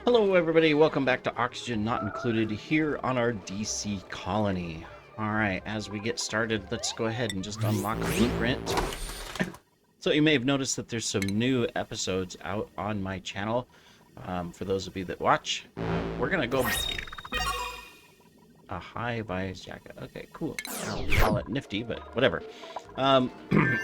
Hello everybody, welcome back to Oxygen Not Included here on our DC colony. Alright, as we get started, let's go ahead and just unlock a blueprint. So you may have noticed that there's some new episodes out on my channel. For those of you that watch, we're gonna go... A high-vis jacket. Okay, cool. I'll call it nifty, but whatever.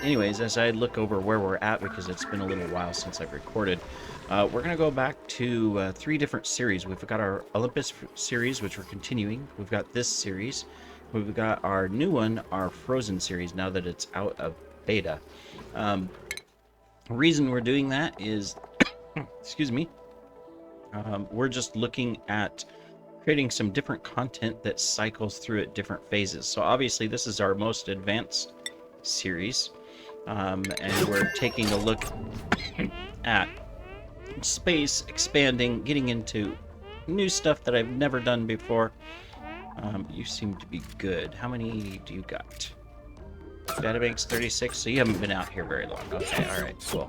Anyways, as I look over where we're at, because it's been a little while since I've recorded, we're going to go back to 3 different series. We've got our Olympus series, which we're continuing. We've got this series. We've got our new one, our Frozen series, now that it's out of beta. The reason we're doing that is, excuse me, we're just looking at creating some different content that cycles through at different phases. So obviously this is our most advanced series, and we're taking a look at space, expanding, getting into new stuff that I've never done before. You seem to be good. How many do you got? Databank's 36, so you haven't been out here very long. Okay, alright, cool.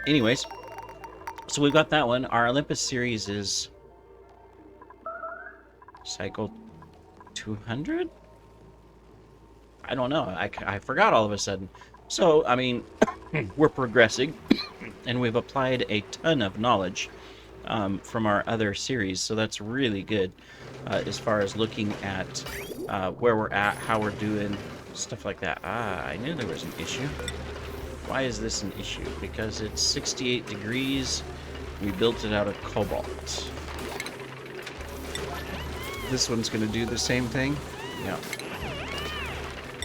Anyways, so we've got that one. Our Olympus series is cycle 200? I don't know. I forgot all of a sudden. So, I mean, we're progressing, and we've applied a ton of knowledge from our other series, so that's really good as far as looking at where we're at, how we're doing, stuff like that. Ah, I knew there was an issue. Why is this an issue? Because it's 68 degrees. We built it out of cobalt. This one's going to do the same thing. Yeah.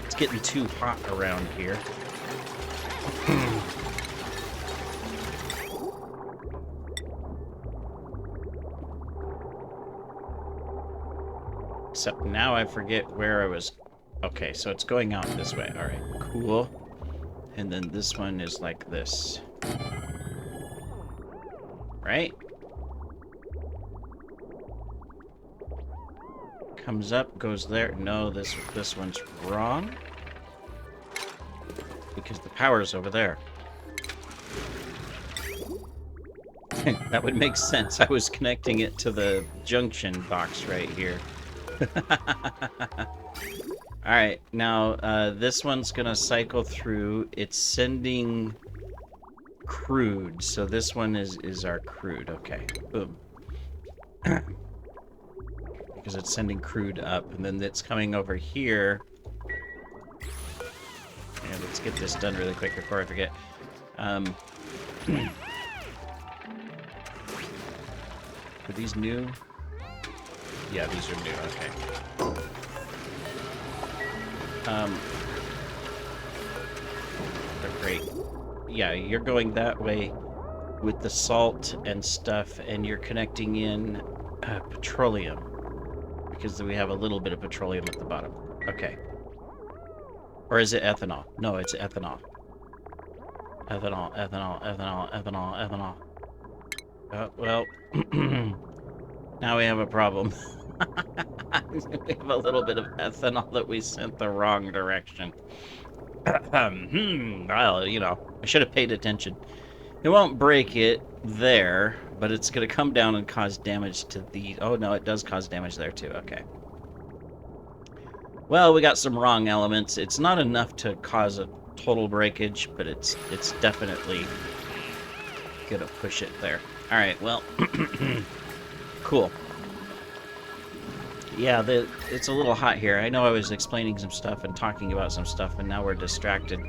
It's getting too hot around here. Except now I forget where I was. Okay, so it's going out this way. All right, cool. And then this one is like this. Right? Comes up, goes there. No, this one's wrong. Because the power's over there. That would make sense. I was connecting it to the junction box right here. Alright, now this one's gonna cycle through. It's sending crude. So this one is our crude. Okay, boom. Because it's sending crude up, and then it's coming over here. And let's get this done really quick before I forget. Are these new? Yeah, these are new. Okay. They're great. Yeah, you're going that way with the salt and stuff, and you're connecting in petroleum. Because we have a little bit of petroleum at the bottom. Okay. Or is it ethanol? No, it's ethanol. Ethanol, ethanol, ethanol, ethanol, ethanol. Well, now we have a problem. We have a little bit of ethanol that we sent the wrong direction. Well, you know, I should have paid attention. It won't break it there, but it's going to come down and cause damage to the... Oh, no, it does cause damage there, too. Okay. Well, we got some wrong elements. It's not enough to cause a total breakage, but it's definitely going to push it there. All right, well, cool. Yeah, it's a little hot here. I know I was explaining some stuff and talking about some stuff, and now we're distracted.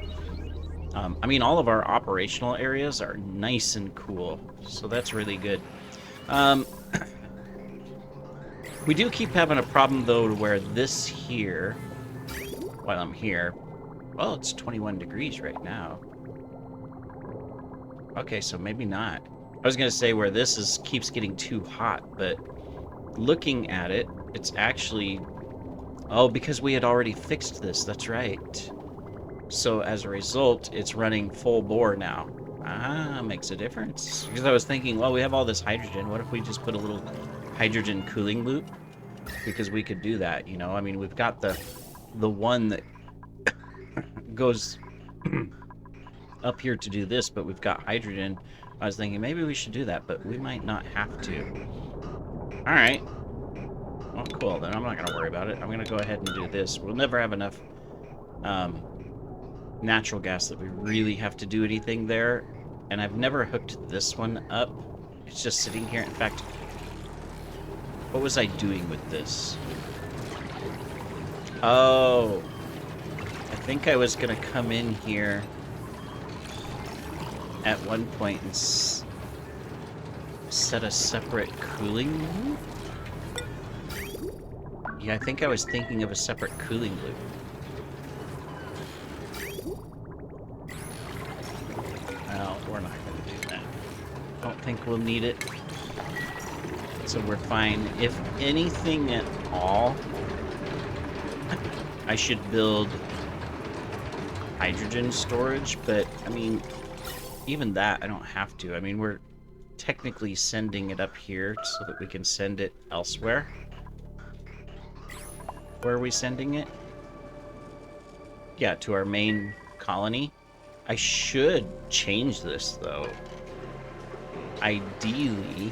I mean, all of our operational areas are nice and cool, so that's really good. We do keep having a problem, though, where this here, while I'm here, well, it's 21 degrees right now. Okay, so maybe not. I was going to say where this keeps getting too hot, but looking at it, it's actually... Oh, because we had already fixed this, that's right. So as a result, it's running full bore now. Ah, makes a difference. Because I was thinking, well, we have all this hydrogen. What if we just put a little hydrogen cooling loop? Because we could do that, you know? I mean, we've got the one that goes up here to do this, but we've got hydrogen I was thinking maybe we should do that, but we might not have to. Alright. Well, cool. Then I'm not going to worry about it. I'm going to go ahead and do this. We'll never have enough natural gas that we really have to do anything there. And I've never hooked this one up. It's just sitting here. In fact, what was I doing with this? Oh, I think I was going to come in here at one point and set a separate cooling loop? Yeah, I think I was thinking of a separate cooling loop. Well, we're not going to do that. Don't think we'll need it. So we're fine. If anything at all, I should build hydrogen storage, but I mean, even that I don't have to. I mean, we're technically sending it up here so that we can send it elsewhere. Where are we sending it? Yeah, to our main colony. I should change this, though. Ideally,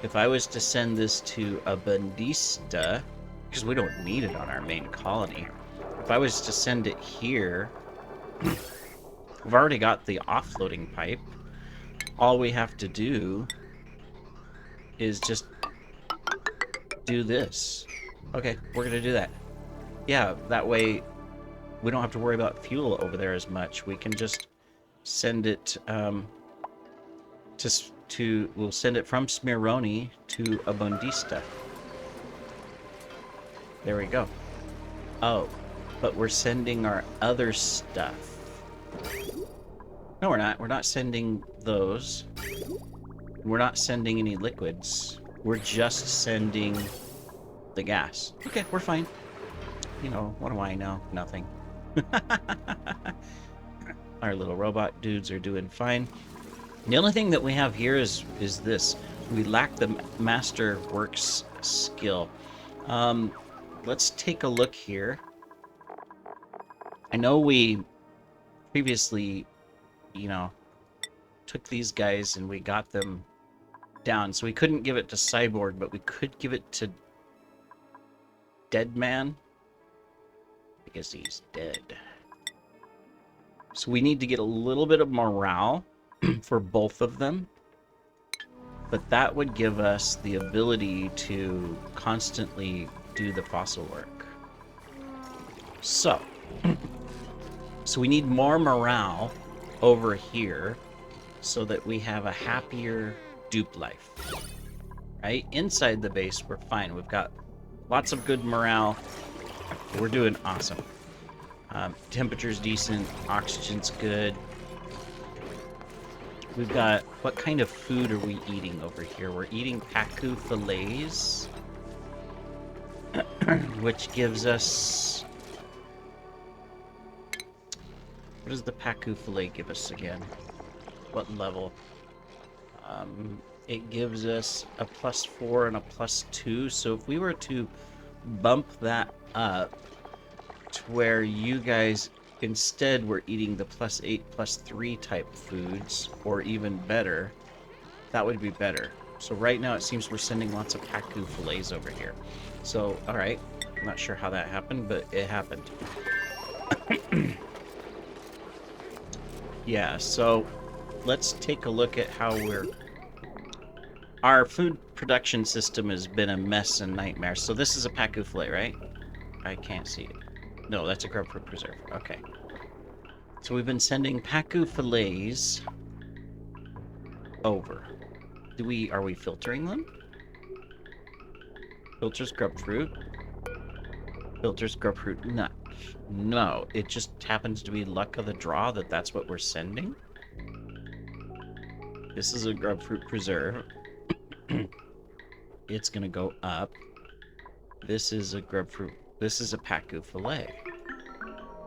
if I was to send this to Abundista, because we don't need it on our main colony, if I was to send it here, we've already got the offloading pipe. All we have to do is just do this. Okay, we're going to do that. Yeah, that way we don't have to worry about fuel over there as much. We can just send it we'll send it from Smironi to Abundista. There we go. Oh, but we're sending our other stuff. No, we're not. We're not sending those. We're not sending any liquids. We're just sending the gas. Okay, we're fine. You know, what do I know? Nothing. Our little robot dudes are doing fine. The only thing that we have here is this. We lack the Master Works skill. Let's take a look here. I know we previously, you know, took these guys and we got them down. So we couldn't give it to Cyborg, but we could give it to Deadman. Because he's dead. So we need to get a little bit of morale for both of them. But that would give us the ability to constantly do the fossil work. So we need more morale over here so that we have a happier dupe life. Right? Inside the base, we're fine. We've got lots of good morale. We're doing awesome. Temperature's decent. Oxygen's good. We've got... What kind of food are we eating over here? We're eating Pacu fillets. Which gives us... What does the Pacu fillet give us again? What level? It gives us a +4 and a +2. So if we were to bump that up to where you guys instead were eating the +8, +3 type foods, or even better, that would be better. So right now it seems we're sending lots of Pacu fillets over here. So, alright. I'm not sure how that happened, but it happened. Yeah, so let's take a look at how our food production system has been a mess and nightmare. So this is a Pacu fillet, right? I can't see it. No, that's a grub fruit preserve. Okay. So we've been sending Pacu fillets over. Are we filtering them? Filters grub fruit. Filters grub fruit nut. No, it just happens to be luck of the draw that that's what we're sending. This is a grub fruit preserve. It's gonna go up. This is a grub fruit. This is a Pacu fillet.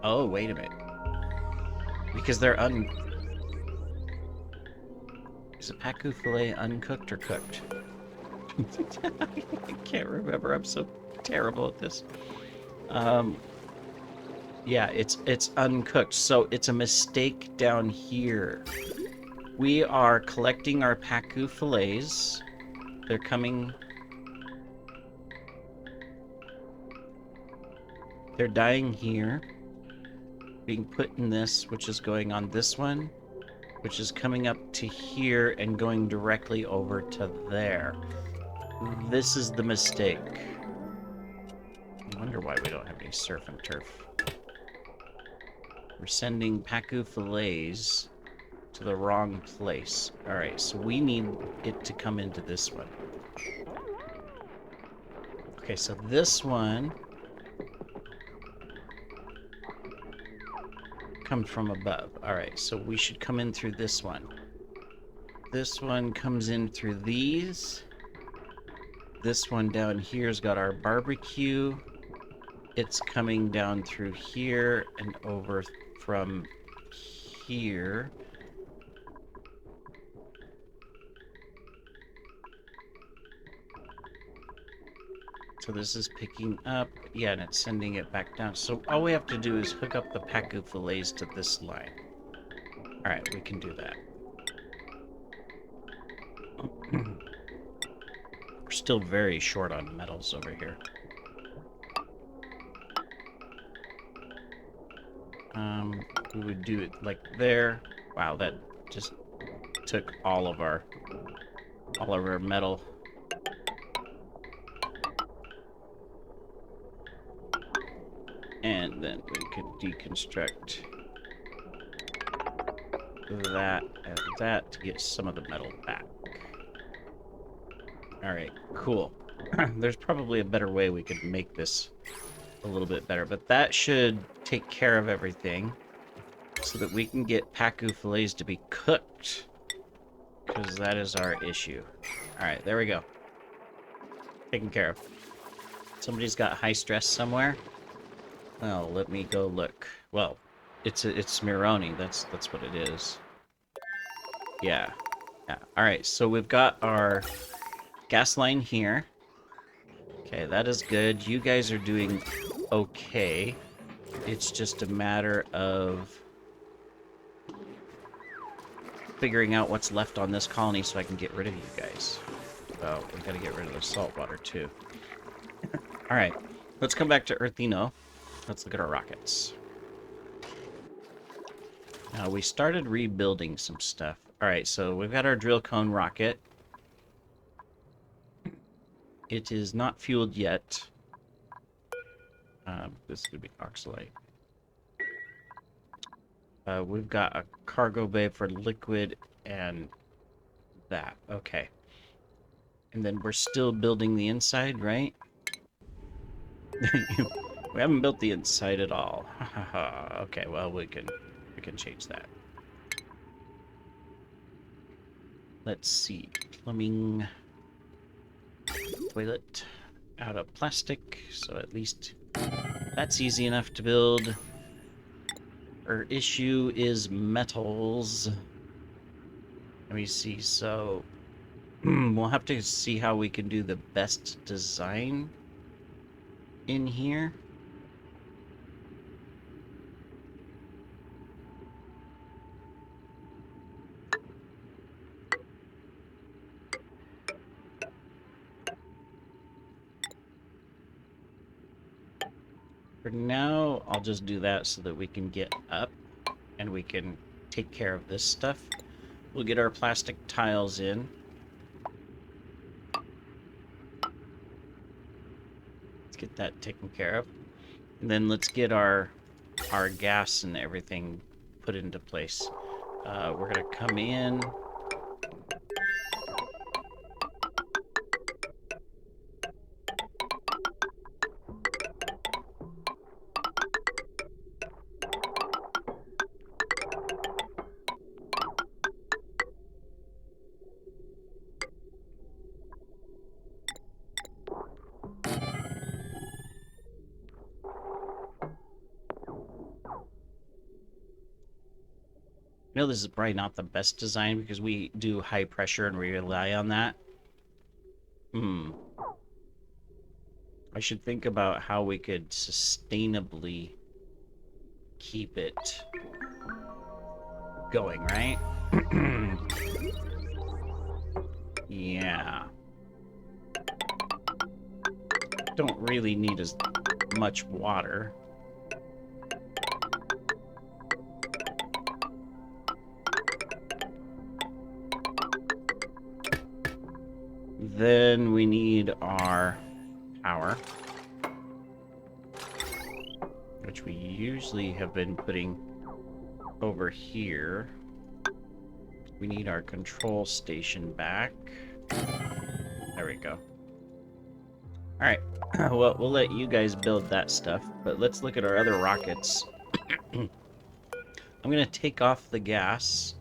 Oh, wait a minute. Because they're Is a Pacu fillet uncooked or cooked? I can't remember. I'm so terrible at this. Yeah, it's uncooked. So it's a mistake down here We are collecting our Pacu fillets. They're coming. They're dying here. Being put in this, which is going on this one, which is coming up to here and going directly over to there. This is the mistake. I wonder why we don't have any surf and turf. We're sending Pacu fillets to the wrong place. Alright, so we need it to come into this one. Okay, so this one comes from above. Alright, so we should come in through this one. This one comes in through these. This one down here's got our barbecue. It's coming down through here and over from here. So this is picking up, yeah, and it's sending it back down. So all we have to do is hook up the Pacu fillets to this line. All right, we can do that. We're still very short on metals over here. We would do it like there. Wow, that just took all of our metal. And then we could deconstruct that and that to get some of the metal back. Alright, cool. There's probably a better way we could make this a little bit better, but that should take care of everything so that we can get Pacu fillets to be cooked, because that is our issue. Alright, there we go. Taken care of. Somebody's got high stress somewhere. Well, let me go look. Well, it's Mironi. That's what it is. Yeah. Yeah. All right. So we've got our gas line here. Okay, that is good. You guys are doing okay. It's just a matter of figuring out what's left on this colony so I can get rid of you guys. Oh, we gotta get rid of the salt water too. All right. Let's come back to Earthino. Let's look at our rockets. Now, we started rebuilding some stuff. Alright, so we've got our drill cone rocket. It is not fueled yet. This would be oxalate. We've got a cargo bay for liquid and that. Okay. And then we're still building the inside, right? We haven't built the inside at all. Okay, well, we can change that. Let's see. Plumbing. Toilet. Out of plastic, so at least that's easy enough to build. Our issue is metals. Let me see, so we'll have to see how we can do the best design in here. For now, I'll just do that so that we can get up and we can take care of this stuff. We'll get our plastic tiles in. Let's get that taken care of. And then let's get our gas and everything put into place. We're gonna come in. I know this is probably not the best design because we do high pressure and we rely on that. I should think about how we could sustainably keep it going, right? Yeah. Don't really need as much water. Then we need our power, which we usually have been putting over here. We need our control station back. There we go. Alright, well, we'll let you guys build that stuff, but let's look at our other rockets. I'm going to take off the gas.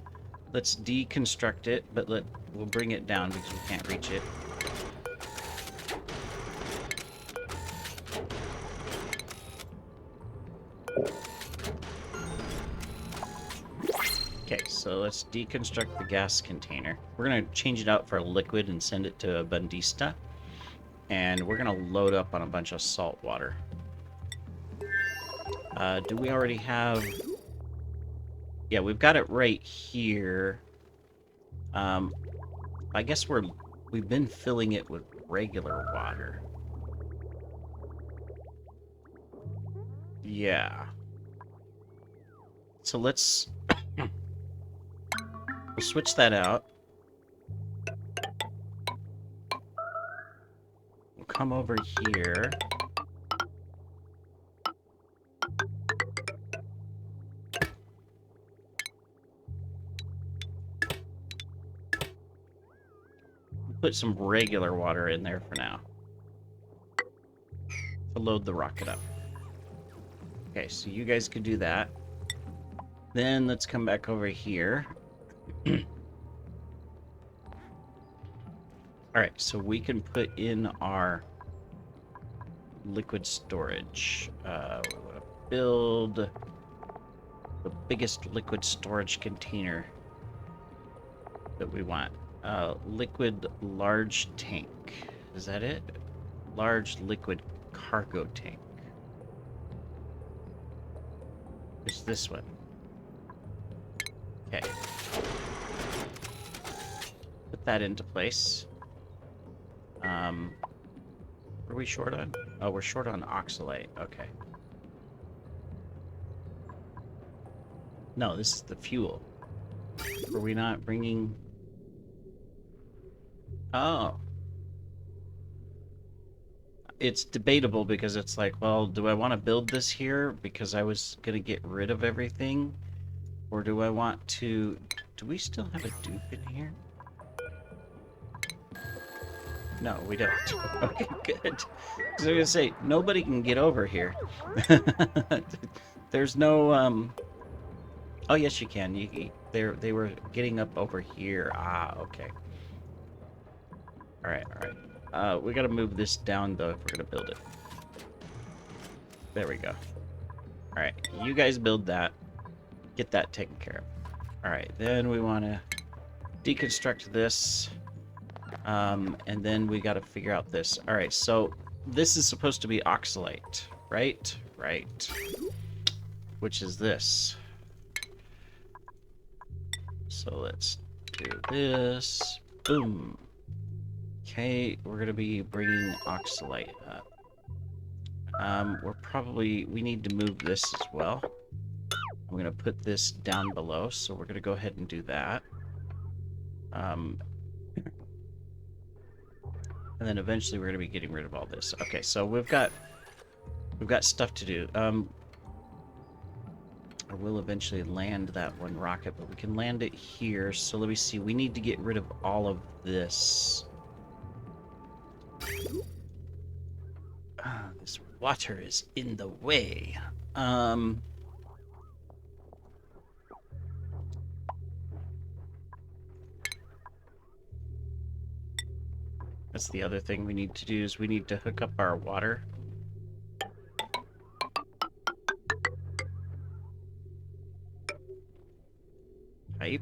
Let's deconstruct it, but we'll bring it down because we can't reach it. Okay, so let's deconstruct the gas container. We're going to change it out for a liquid and send it to Bundista. And we're going to load up on a bunch of salt water. Do we already have... Yeah, we've got it right here. I guess we've been filling it with regular water. Yeah. So let's... we'll switch that out. We'll come over here. Put some regular water in there for now to load the rocket up. Okay, so you guys could do that. Then let's come back over here. Alright, so we can put in our liquid storage. We want to build the biggest liquid storage container that we want. Liquid large tank. Is that it? Large liquid cargo tank. It's this one. Okay. Put that into place. What are we short on? Oh, we're short on oxalate. Okay. No, this is the fuel. Are we not bringing... Oh. It's debatable because it's like, well, do I want to build this here because I was going to get rid of everything? Or do I want to... Do we still have a dupe in here? No, we don't. Okay, good. Because I was going to say, nobody can get over here. There's no... Oh, yes, you can. They were getting up over here. Ah, okay. Alright, alright. We gotta move this down, though, if we're gonna build it. There we go. Alright, you guys build that. Get that taken care of. Alright, then we want to deconstruct this. And then we gotta figure out this. Alright, so this is supposed to be oxalate, right? Right. Which is this. So let's do this. Boom. Okay, we're going to be bringing oxalate up. We need to move this as well. I'm going to put this down below, so we're going to go ahead and do that. And then eventually we're going to be getting rid of all this. Okay, so we've got stuff to do. I will eventually land that one rocket, but we can land it here. So let me see. We need to get rid of all of this. This water is in the way. That's the other thing we need to do is we need to hook up our water. Pipe.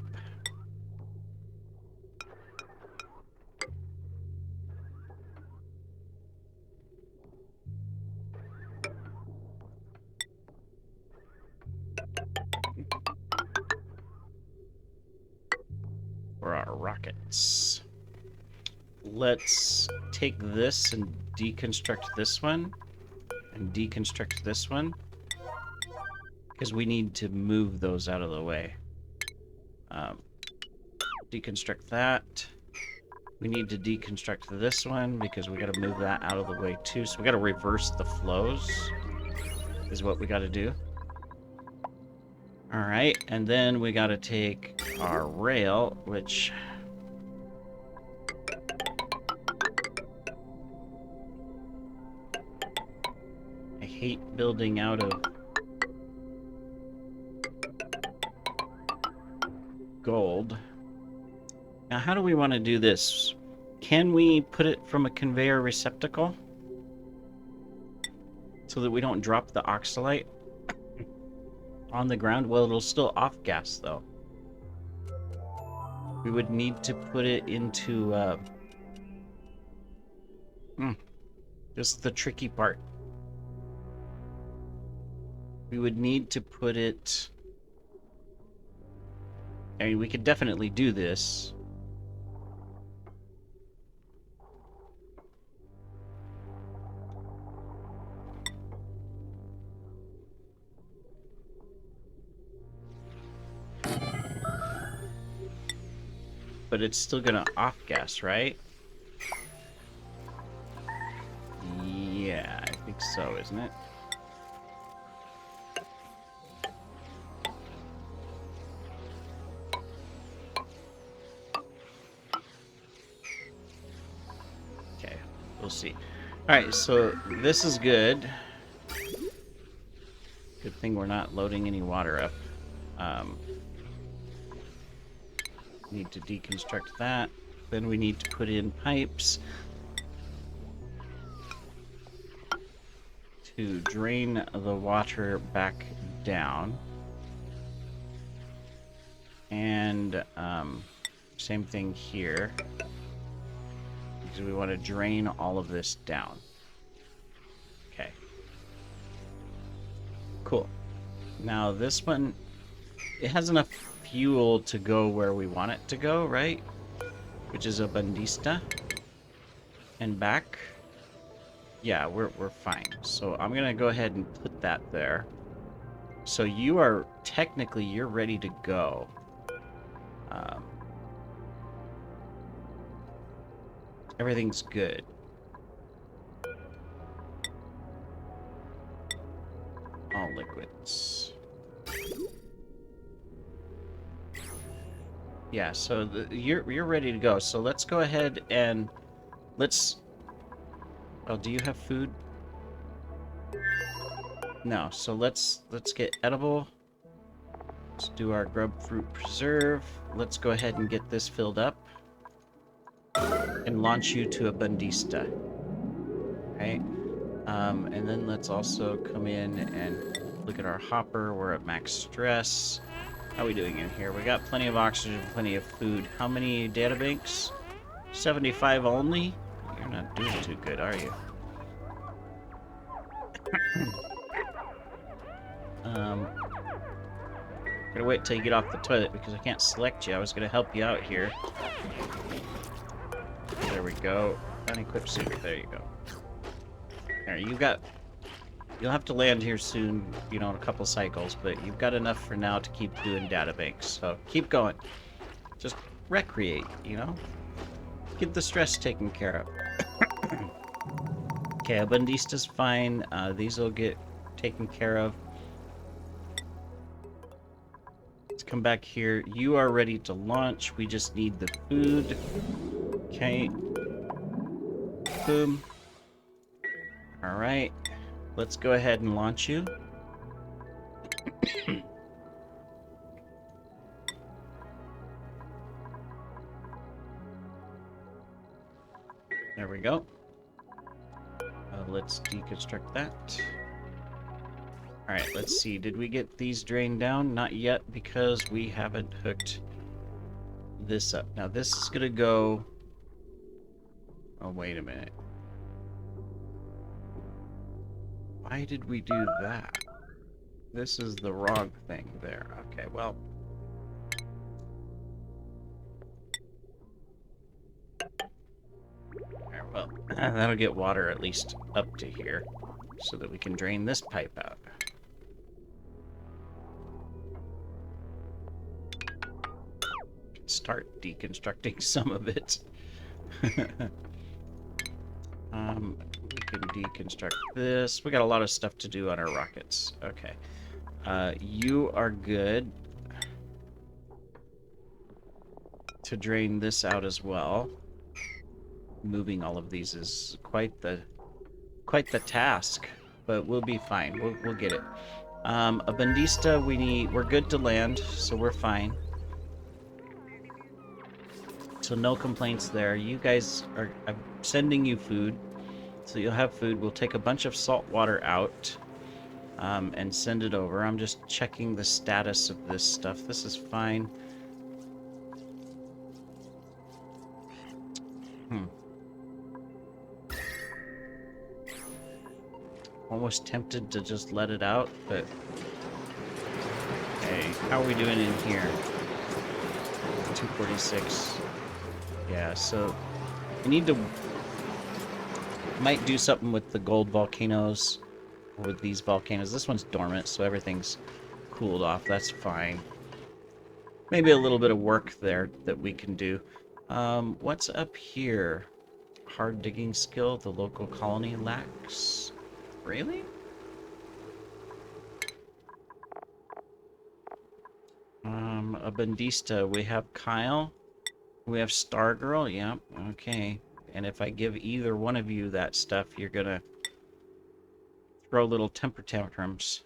let's take this and deconstruct this one and deconstruct this one because we need to move those out of the way. Deconstruct that. We need to deconstruct this one because we got to move that out of the way too. So we got to reverse the flows is what we got to do. All right, and then we got to take our rail, which I hate building out of gold. Now, how do we want to do this? Can we put it from a conveyor receptacle so that we don't drop the oxalite on the ground? Well, it'll still off-gas, though. We would need to put it into... this is the tricky part. We would need to put it... I mean, we could definitely do this. But it's still gonna off-gas, right? Yeah, I think so, isn't it? Okay, we'll see. Alright, so this is good. Good thing we're not loading any water up. Need to deconstruct that. Then we need to put in pipes to drain the water back down. And same thing here, because we want to drain all of this down. Okay. Cool. Now this one, it has enough fuel to go where we want it to go, right? Which is a Bandista. And back. Yeah, we're fine. So I'm gonna go ahead and put that there. So you are technically, you're ready to go. Everything's good. All liquids. Yeah, so you're ready to go. So let's go ahead and let's... Oh, do you have food? No. So let's get edible. Let's do our grub fruit preserve. Let's go ahead and get this filled up and launch you to a Bandista. Right? And then let's also come in and look at our hopper. We're at max stress. How are we doing in here? We got plenty of oxygen, plenty of food. How many data banks? 75 only? You're not doing too good, are you? Gotta wait till you get off the toilet because I can't select you. I was gonna help you out here. There we go. Unequipped suit. There you go. There, you'll have to land here soon, you know, in a couple cycles, but you've got enough for now to keep doing databanks, so keep going. Just recreate, you know? Get the stress taken care of. Okay, Bandista's fine. These will get taken care of. Let's come back here. You are ready to launch. We just need the food. Okay. Boom. Alright. Let's go ahead and launch you. There we go. Let's deconstruct that. Alright, let's see. Did we get these drained down? Not yet, because we haven't hooked this up. Now, this is going to go... Oh, wait a minute. Why did we do that? This is the wrong thing there. Okay, well... Well, that'll get water at least up to here so that we can drain this pipe out. Start deconstructing some of it. We can deconstruct this. We got a lot of stuff to do on our rockets. Okay. You are good to drain this out as well. Moving all of these is quite the task, but we'll be fine. We'll get it. A Bandista, we're good to land, so we're fine. So no complaints there. You guys are, I'm sending you food, so you'll have food. We'll take a bunch of salt water out and send it over. I'm just checking the status of this stuff. This is fine. Almost tempted to just let it out, but hey, how are we doing in here? 246. Yeah, so we need to might do something with the gold volcanoes, or with these volcanoes. This one's dormant, so everything's cooled off. That's fine. Maybe a little bit of work there that we can do. What's up here? Hard digging skill the local colony lacks. Really? A Bandista. We have Kyle. We have Stargirl. Yep. Okay. And if I give either one of you that stuff, you're gonna throw little temper tantrums.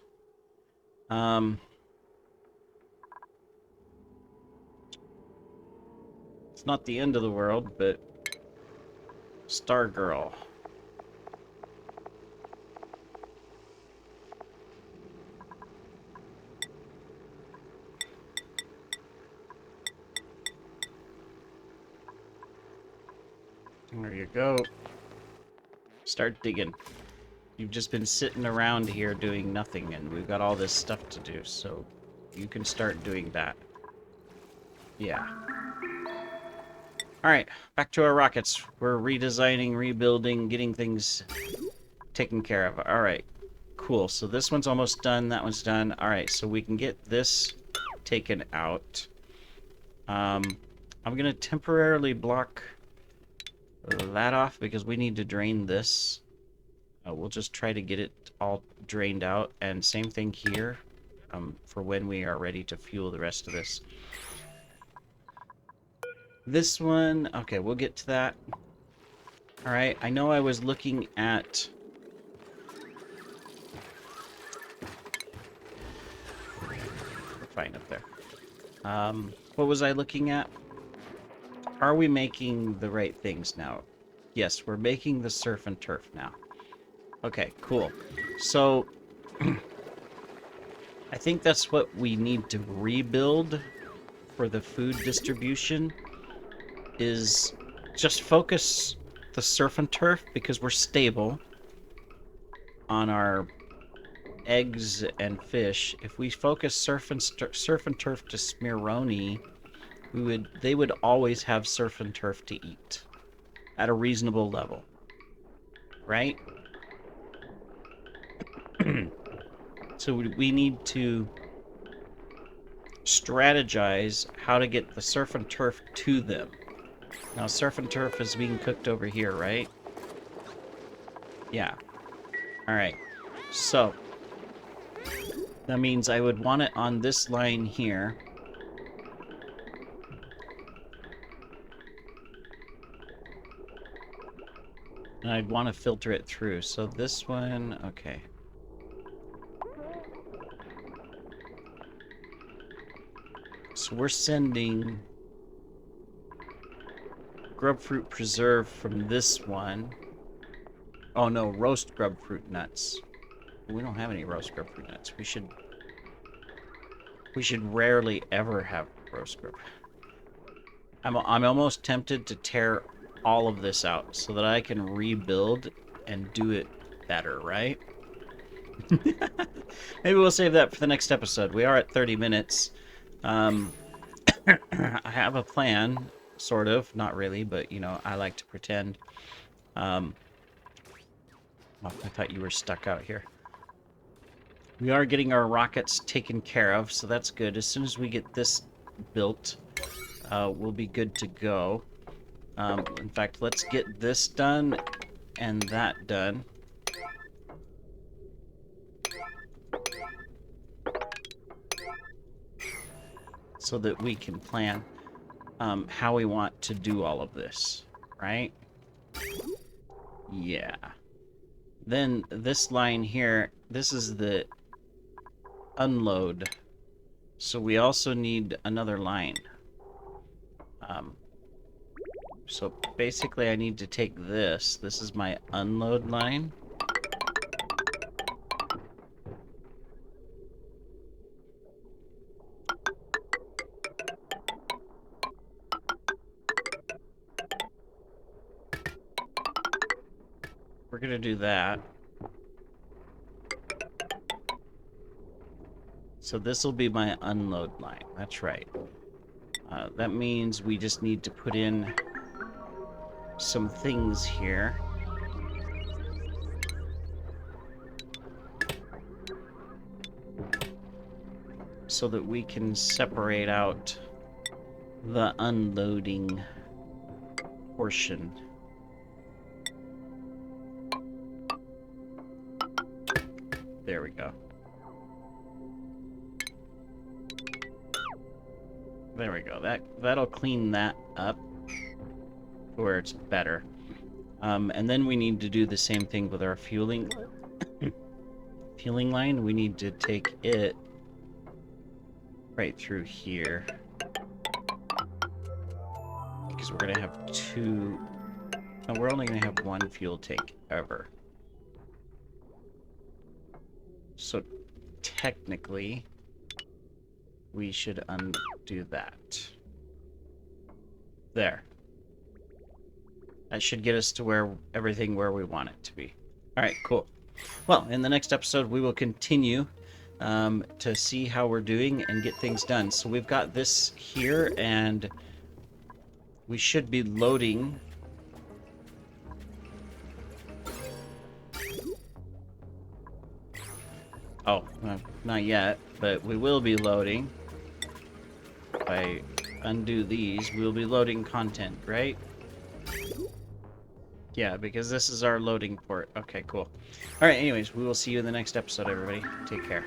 It's not the end of the world, but Stargirl. There you go. Start digging. You've just been sitting around here doing nothing, and we've got all this stuff to do, so you can start doing that. Yeah. Alright, back to our rockets. We're redesigning, rebuilding, getting things taken care of. Alright, cool. So this one's almost done, that one's done. Alright, so we can get this taken out. I'm going to temporarily block that off because we need to drain this. We'll just try to get it all drained out, and same thing here for when we are ready to fuel the rest of this. This one, okay, we'll get to that. Alright, I know I was looking at... We're fine up there. What was I looking at? Are we making the right things now? Yes, we're making the surf and turf now. Okay, cool. So, I think that's what we need to rebuild for the food distribution, is just focus the surf and turf, because we're stable on our eggs and fish. If we focus surf and turf to Smironi, they would always have surf and turf to eat at a reasonable level, right? So we need to strategize how to get the surf and turf to them. Now, surf and turf is being cooked over here, right? Yeah. Alright. So, that means I would want it on this line here. And I'd want to filter it through. So this one, okay. So we're sending grub fruit preserve from this one. Oh no, roast grub fruit nuts. We don't have any roast grub fruit nuts. We should rarely ever have roast grub. I'm almost tempted to tear all of this out so that I can rebuild and do it better, right? Maybe we'll save that for the next episode. We are at 30 minutes. I have a plan, sort of. Not really, but, you know, I like to pretend. Oh, I thought you were stuck out here. We are getting our rockets taken care of, so that's good. As soon as we get this built, we'll be good to go. In fact, let's get this done and that done. So that we can plan how we want to do all of this, right? Yeah. Then this line here, this is the unload. So we also need another line. So basically I need to take this. This is my unload line. We're gonna do that. So this will be my unload line. That's right. That means we just need to put in some things here. So that we can separate out the unloading portion. There we go. There we go. That'll clean that up where it's better. And then we need to do the same thing with our fueling line. We need to take it right through here. Because we're gonna have two. No, we're only gonna have one fuel tank ever. So technically, we should undo that. There. That should get us to where we want it to be. All right, cool. Well, in the next episode, we will continue to see how we're doing and get things done. So we've got this here, and we should be loading. Oh, not yet, but we will be loading. If I undo these, we'll be loading content, right? Yeah, because this is our loading port. Okay, cool. All right, anyways, we will see you in the next episode, everybody. Take care.